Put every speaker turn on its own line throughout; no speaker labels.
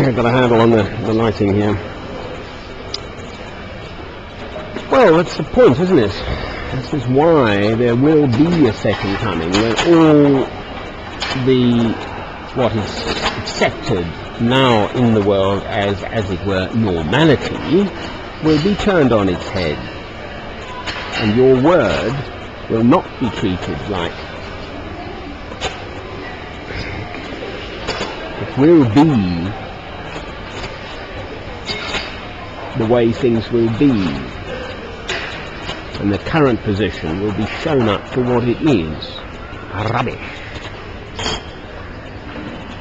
I've got a handle on the lighting here. Well, that's the point, isn't it? This is why there will be a second coming, when all what is accepted now in the world as it were, normality, will be turned on its head. And your word will not be treated like it will be the way things will be, and the current position will be shown up for what it is. Rubbish.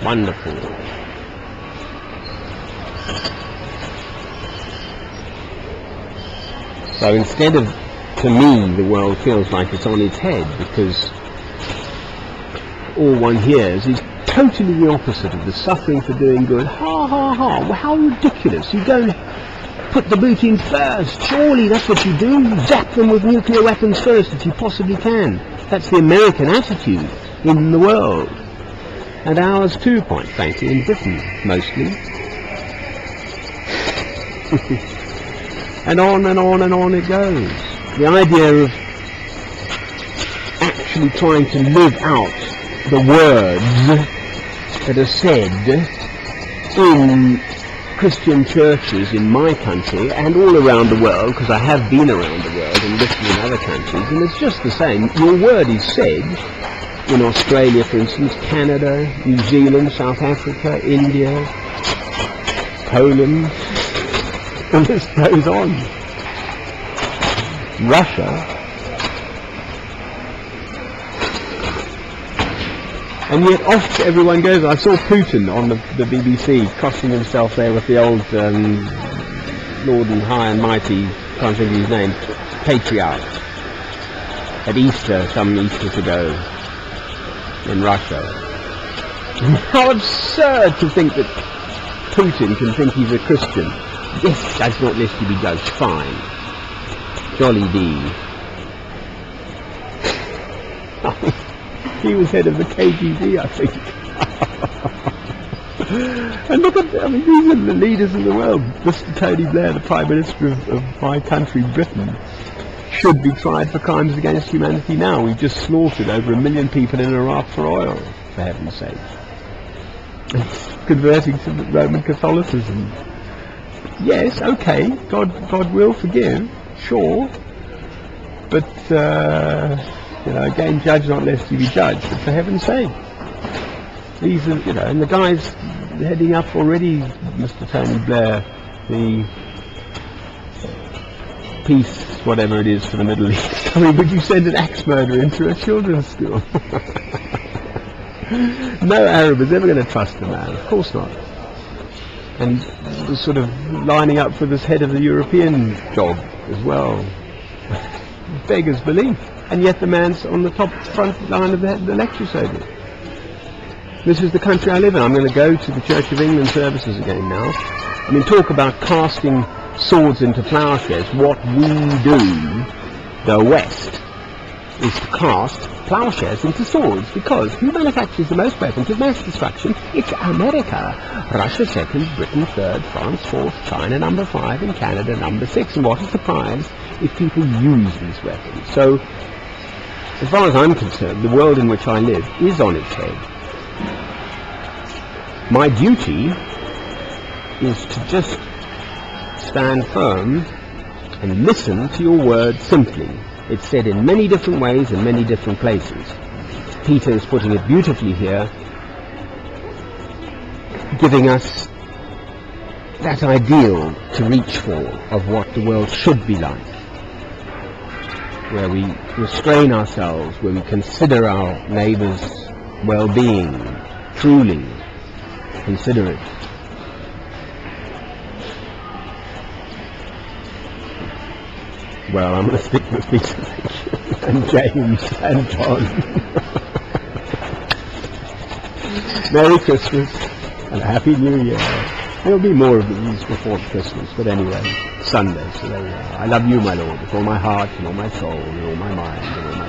Wonderful. So instead of, to me, the world feels like it's on its head, because all one hears is totally the opposite of the suffering for doing good. Ha ha ha, well, how ridiculous. You don't put the boot in first. Surely that's what you do. You zap them with nuclear weapons first if you possibly can. That's the American attitude in the world. And ours too, quite frankly, in Britain, mostly. And on and on and on it goes. The idea of actually trying to live out the words that are said in Christian churches in my country and all around the world, because I have been around the world and lived in other countries, and it's just the same. Your word is said in Australia, for instance, Canada, New Zealand, South Africa, India, Poland, and this goes on. Russia. And yet off everyone goes. I saw Putin on the BBC crossing himself there with the old Lord and High and Mighty, can't think of his name, patriarch, at Easter, some Easters ago, in Russia. How absurd to think that Putin can think he's a Christian. Yes, that's not list to be judged. Fine. Jolly D. He was head of the KGB, I think. And look at, I mean, these are the leaders of the world. Mr. Tony Blair, the Prime Minister of my country, Britain, should be tried for crimes against humanity now. We've just slaughtered over 1 million people in Iraq for oil, for heaven's sake. It's converting to Roman Catholicism. Yes, okay, God will forgive, sure, but you know, again, judge not lest you be judged. But for heaven's sake, these are, you know, and the guy's heading up already, Mr. Tony Blair, the peace, whatever it is, for the Middle East. I mean, would you send an axe murderer into a children's school? No Arab is ever going to trust the man, of course not. And he was sort of lining up for this head of the European job as well. Beggars belief. And yet the man's on the top front line of the lecture circuit. This is the country I live in. I'm going to go to the Church of England services again now. I mean, talk about casting swords into plowshares. What we do, the West, is to cast plowshares into swords, because who manufactures the most weapons of mass destruction? It's America. Russia second, Britain third, France fourth, China number 5, and Canada number 6. And what a surprise if people use these weapons. So, as far as I'm concerned, the world in which I live is on its head. My duty is to just stand firm and listen to your word simply. It's said in many different ways in many different places. Peter is putting it beautifully here, giving us that ideal to reach for of what the world should be like, where we restrain ourselves, where we consider our neighbour's well-being, truly consider it. Well, I'm going to stick with Peter and James and John. Merry Christmas and a Happy New Year. There'll be more of these before Christmas, but anyway, Sunday, so there we are. I love you, my Lord, with all my heart and all my soul and all my mind and all my